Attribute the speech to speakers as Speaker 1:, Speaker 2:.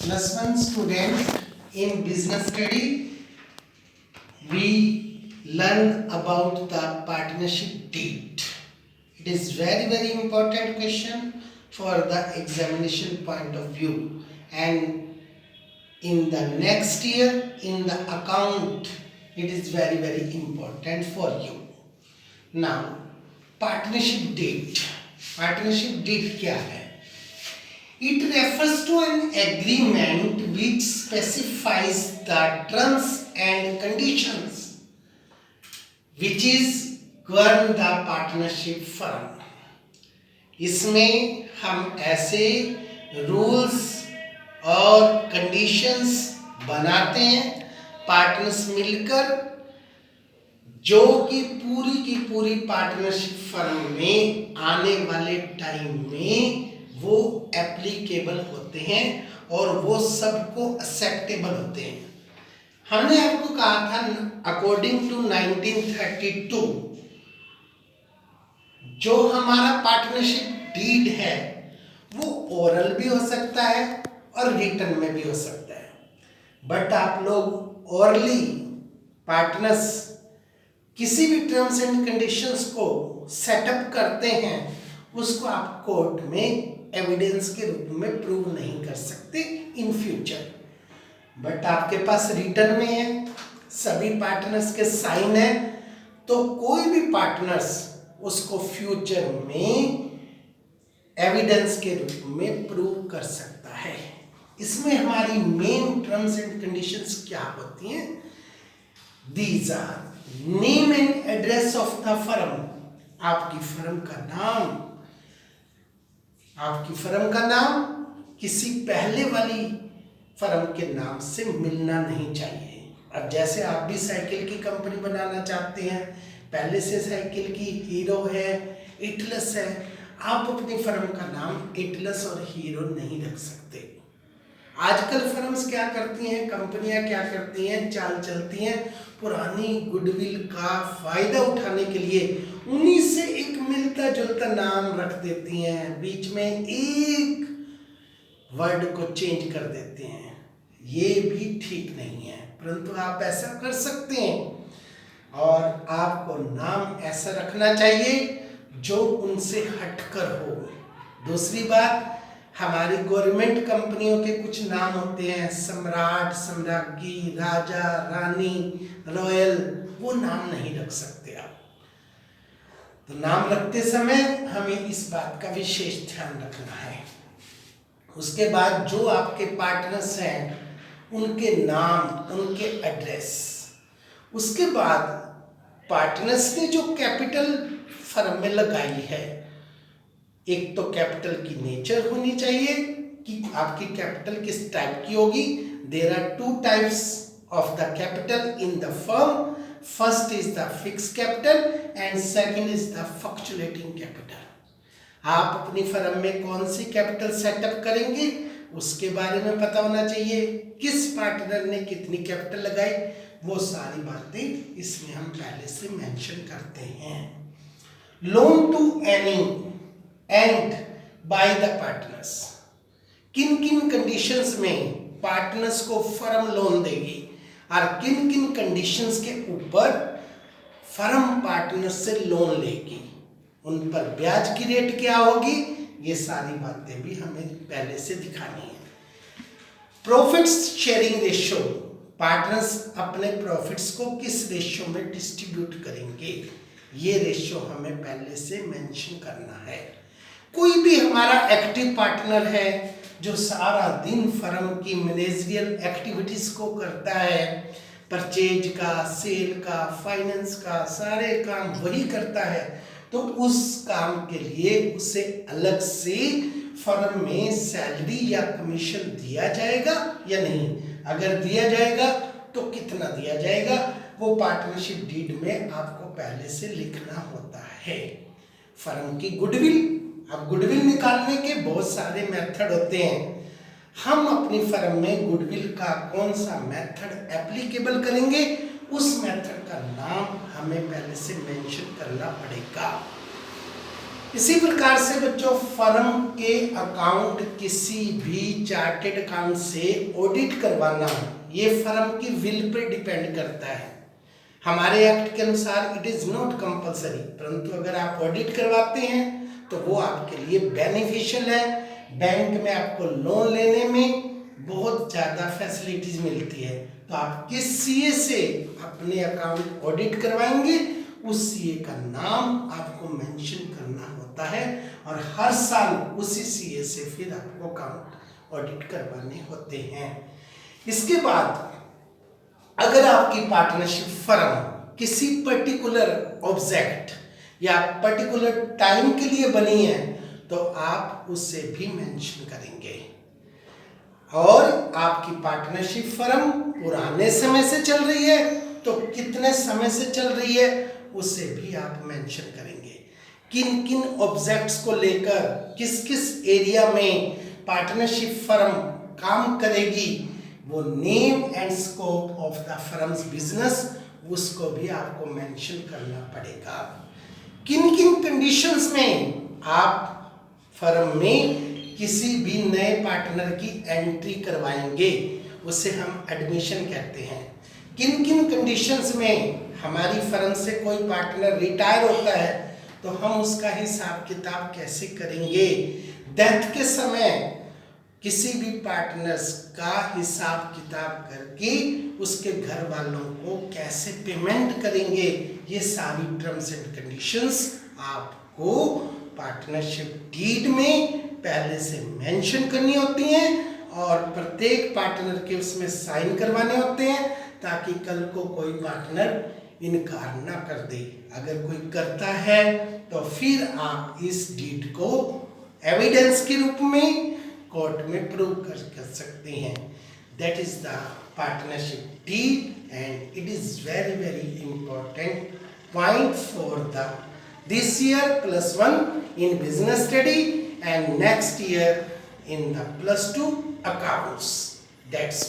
Speaker 1: +1 student in business study, we learn about the partnership deed. It is very important question for the examination point of view, and in the next year in the account it is very important for you. Now partnership deed क्या है? It refers to an agreement which specifies the terms and conditions which is govern the partnership firm. इसमें हम ऐसे rules और conditions बनाते हैं partners मिलकर, जो कि की पूरी पार्टनरशिप फर्म में आने वाले टाइम में वो एप्लीकेबल होते हैं और वो सबको एक्सेप्टेबल होते हैं. हमने आपको कहा था अकॉर्डिंग टू 1932 जो हमारा पार्टनरशिप डीड है वो ओरल भी हो सकता है और रिटन में भी हो सकता है. बट आप लोग ओरली पार्टनर्स किसी भी टर्म्स एंड कंडीशंस को सेटअप करते हैं उसको आप कोर्ट में एविडेंस के रूप में प्रूव नहीं कर सकते इन फ्यूचर. बट आपके पास रिटन में है, सभी पार्टनर्स के साइन है, तो कोई भी पार्टनर्स उसको फ्यूचर में एविडेंस के रूप में प्रूव कर सकता है. इसमें हमारी मेन टर्म्स एंड कंडीशंस क्या होती हैं? These are name and address of the firm. आपकी फर्म का नाम किसी पहले वाली फर्म के नाम से मिलना नहीं चाहिए. अब जैसे आप भी साइकिल की कंपनी बनाना चाहते हैं, पहले से साइकिल की हीरो है, इटलस है, आप अपनी फर्म का नाम इटलस और हीरो नहीं रख सकते. आजकल फर्म्स क्या करती हैं, कंपनियां क्या करती हैं, चाल चलती हैं, पुरानी गुडविल का फायदा उठाने के लिए उन्हीं से एक मिलता जुलता नाम रख देती हैं, बीच में एक वर्ड को चेंज कर देते हैं. ये भी ठीक नहीं है, परंतु आप ऐसा कर सकते हैं और आपको नाम ऐसा रखना चाहिए जो उनसे हटकर हो. दूसरी बात, हमारी गवर्नमेंट कंपनियों के कुछ नाम होते हैं, सम्राट, सम्राज्ञी, राजा, रानी, रॉयल, वो नाम नहीं रख सकते आप. तो नाम रखते समय हमें इस बात का विशेष ध्यान रखना है. उसके बाद जो आपके पार्टनर्स हैं उनके नाम, उनके एड्रेस. उसके बाद पार्टनर्स ने जो कैपिटल फर्म में लगाई है, एक तो कैपिटल की नेचर होनी चाहिए कि आपकी कैपिटल किस टाइप की होगी. There are 2 types of the capital in the firm. First is the fix capital and second is the fluctuating capital. आप अपनी फर्म में कौन सी कैपिटल सेटअप करेंगे उसके बारे में पता होना चाहिए. किस पार्टनर ने कितनी कैपिटल लगाई, वो सारी बातें इसमें हम पहले से मेंशन करते हैं. Loan to any and by the partners. किन किन कंडीशंस में पार्टनर्स को फर्म लोन देगी और किन किन कंडीशंस के ऊपर फर्म पार्टनर्स से लोन लेगी, उन पर ब्याज की रेट क्या होगी, ये सारी बातें भी हमें पहले से दिखानी है. Profits sharing ratio. पार्टनर्स अपने प्रॉफिट्स को किस रेशियो में डिस्ट्रीब्यूट करेंगे, ये रेशियो हमें पहले से मेंशन करना है. कोई भी हमारा एक्टिव पार्टनर है जो सारा दिन फर्म की मैनेजरियल एक्टिविटीज को करता है, परचेज का, सेल का, फाइनेंस का, सारे काम वही करता है, तो उस काम के लिए उसे अलग से फर्म में सैलरी या कमीशन दिया जाएगा या नहीं. अगर दिया जाएगा तो कितना दिया जाएगा, वो पार्टनरशिप डीड में आपको पहले से लिखना होता है. फर्म की गुडविल. अब गुडविल निकालने के बहुत सारे मेथड होते हैं. हम अपनी फर्म में गुडविल का कौन सा मेथड एप्लीकेबल करेंगे, उस मेथड का नाम हमें पहले से मेंशन करना पड़ेगा. इसी प्रकार से बच्चों फर्म के अकाउंट किसी भी चार्टेड अकाउंट से ऑडिट करवाना ये फर्म की विल पर डिपेंड करता है। हमारे एक्ट के अनुसार इट इज नॉट कंपलसरी, परंतु अगर आप ऑडिट करवाते हैं तो वो आपके लिए बेनिफिशियल है। बैंक में आपको लोन लेने में बहुत ज़्यादा फैसिलिटीज मिलती है। तो आप किस सीए से अपने अकाउंट ऑडिट करवाएंगे उस सीए का नाम आपको मेंशन करना होता है और हर साल उसी सीए से फिर आपको अकाउंट ऑडिट करवाने होते हैं। इसके बाद अगर आपकी पार्टनरशिप फर्म किसी पर्टिकुलर ऑब्जेक्ट या पर्टिकुलर टाइम के लिए बनी है तो आप उससे भी मेंशन करेंगे। और आपकी पार्टनरशिप फर्म पुराने समय से चल रही है तो कितने समय से चल रही है उसे भी आप मेंशन करेंगे। किन किन ऑब्जेक्ट्स को लेकर किस किस एरिया में पार्टनरशिप फर्म काम करेगी वो name and scope of the firms business उसको भी आपको मेंशन करना पड़ेगा। किन किन कंडीशंस में आप फर्म में किसी भी नए पार्टनर की एंट्री करवाएंगे उसे हम एडमिशन कहते हैं। किन किन कंडीशंस में हमारी फर्म से कोई पार्टनर रिटायर होता है तो हम उसका हिसाब किताब कैसे करेंगे। डेथ के समय किसी भी पार्टनर्स का हिसाब किताब करके उसके घर वालों को कैसे पेमेंट करेंगे, ये सारी टर्म्स एंड कंडीशंस आपको पार्टनरशिप डीड में पहले से मेंशन करनी होती हैं और प्रत्येक पार्टनर के उसमें साइन करवाने होते हैं ताकि कल को कोई पार्टनर इनकार ना कर दे। अगर कोई करता है तो फिर आप इस डीड को एविडेंस के रूप में कोर्ट में प्रूव कर सकते हैं। That is the partnership deed and it is very very important point for the this year +1 in business study and next year in the +2 accounts. That's